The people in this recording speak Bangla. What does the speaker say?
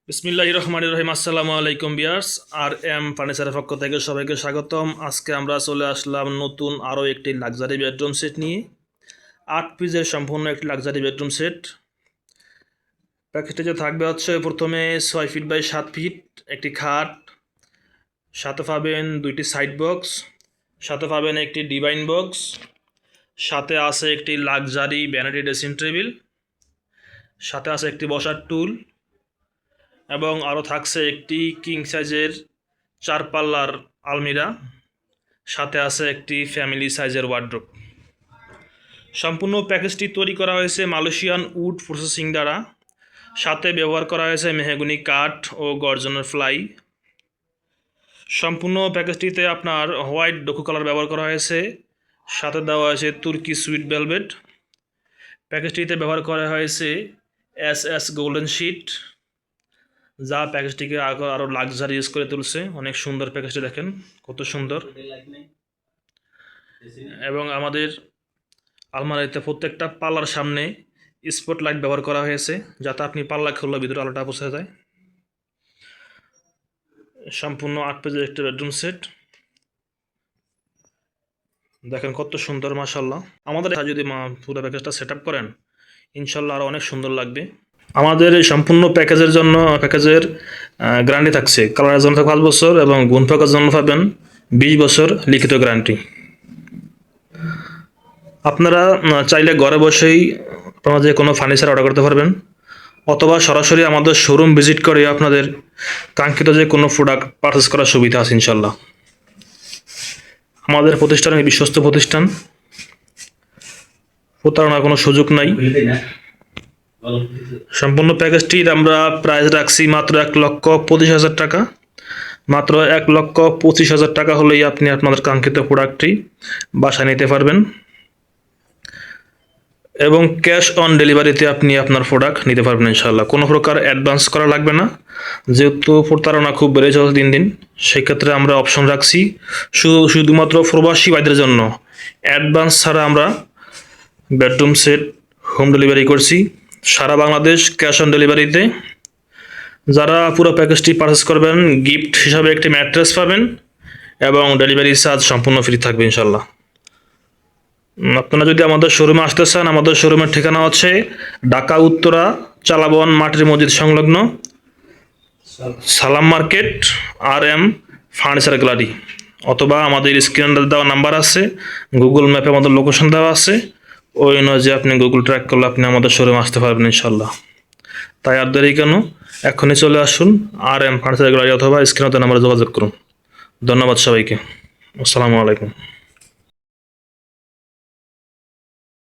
বিসমিল্লাহির রহমানির রহিম। আসসালামু আলাইকুম ভিউয়ার্স, আর এম ফার্নিচারের পক্ষ থেকে সবাইকে স্বাগতম। আজকে আমরা চলে আসলাম নতুন আরও একটি লাক্সারি বেডরুম সেট নিয়ে। 8 পিসের সম্পূর্ণ একটি লাক্সারি বেডরুম সেট। প্যাকেজে যে থাকবে হচ্ছে প্রথমে 6 ফিট বাই 7 ফিট একটি খাট, সাথে পাবেন 2টি সাইড বক্স, সাথে পাবেন একটি ডিভাইন বক্স, সাথে আছে একটি লাক্সারি ভ্যানিটি ড্রেসিং টেবিল, সাথে আছে একটি বসার টুল এবং আরও থাকছে একটি কিং সাইজের 4 পাল্লার আলমিরা, সাথে আছে একটি ফ্যামিলি সাইজের ওয়ার্ড্রোব। সম্পূর্ণ প্যাকেজটি তৈরি করা হয়েছে মালয়েশিয়ান উড প্রসেসিং দ্বারা, সাথে ব্যবহার করা হয়েছে মেহগনি কাঠ ও গর্জনের ফ্লাই। সম্পূর্ণ প্যাকেজটিতে আপনার হোয়াইট ডোকো কালার ব্যবহার করা হয়েছে, সাথে দেওয়া হয়েছে তুর্কি সুইট ভেলভেট। প্যাকেজটিতে ব্যবহার করা হয়েছে এস গোল্ডেন শিট, যা প্যাকেজটিকে আরও লাক্সারিয়াস করে তুলছে। অনেক সুন্দর প্যাকেজটি, দেখেন কত সুন্দর। এবং আমাদের আলমারিতে প্রত্যেকটা পাল্লার সামনে স্পট লাইট ব্যবহার করা হয়েছে, যাতে আপনি পাল্লা খুললে ভিতরে আলোটা পৌঁছে যায়। সম্পূর্ণ 8 পেজের একটা বেডরুম সেট, দেখেন কত সুন্দর মাশাআল্লাহ। আমাদের যদি পুরো প্যাকেজটা সেট আপ করেন, ইনশাল্লাহ আরও অনেক সুন্দর লাগবে। আমাদের এই সম্পূর্ণ প্যাকেজের গ্যারান্টি থাকছে কালারের জন্য 5 বছর এবং গুণ ফাঁকার জন্য পাবেন 20 বছর লিখিত গ্যারান্টি। আপনারা চাইলে ঘরে বসেই আপনারা যে কোনো ফার্নিচার অর্ডার করতে পারবেন, অথবা সরাসরি আমাদের শোরুম ভিজিট করে আপনাদের কাঙ্ক্ষিত যে কোনো প্রোডাক্ট পারচেস করার সুবিধা আছে ইনশাল্লাহ। আমাদের প্রতিষ্ঠান বিশ্বস্ত প্রতিষ্ঠান, প্রতারণার কোনো সুযোগ নাই। সম্পূর্ণ প্যাকেজটির আমরা প্রাইস রাখছি মাত্র 1,25,000 টাকা। মাত্র 1,25,000 টাকা হলেই আপনি আপনাদের কাঙ্ক্ষিত প্রোডাক্টটি বাসায় নিতে পারবেন এবং ক্যাশ অন ডেলিভারিতে আপনি আপনার প্রোডাক্ট নিতে পারবেন ইনশাআল্লাহ। কোনো প্রকার অ্যাডভান্স করা লাগবে না, যেহেতু প্রতারণা খুব বেড়ে চলছে দিন দিন। সেক্ষেত্রে আমরা অপশন রাখছি শুধুমাত্র প্রবাসী ভাইদের জন্য অ্যাডভান্স ছাড়া আমরা বেডরুম সেট হোম ডেলিভারি করছি সারা বাংলাদেশ, ক্যাশ অন ডেলিভারিতে। যারা পুরো প্যাকেজটি পারচেস করবেন, গিফট হিসাবে একটি ম্যাট্রেস পাবেন এবং ডেলিভারি চার্জ সম্পূর্ণ ফ্রি থাকবে ইনশাল্লাহ। আপনারা যদি আমাদের শোরুমে আসতে চান, আমাদের শোরুমের ঠিকানা হচ্ছে ঢাকা উত্তরা চালাবন মাটির মসজিদ সংলগ্ন সালাম মার্কেট, আর এম ফার্নিচার গ্যালারি, অথবা আমাদের স্ক্রিনে দেওয়া নাম্বার আছে, গুগল ম্যাপে আমাদের লোকেশন দেওয়া আছে, ওই অনুযায়ী আপনি গুগল ট্র্যাক করলে আপনি আমাদের শোরুমে আসতে পারবেন ইনশাল্লাহ। তাই আর দেরি কেন, এখনই চলে আসুন আর এম ফার্নিচার গ্যালারি অথবা স্ক্রিনে দেওয়া নাম্বারে যোগাযোগ করুন। ধন্যবাদ সবাইকে। আসসালামু আলাইকুম।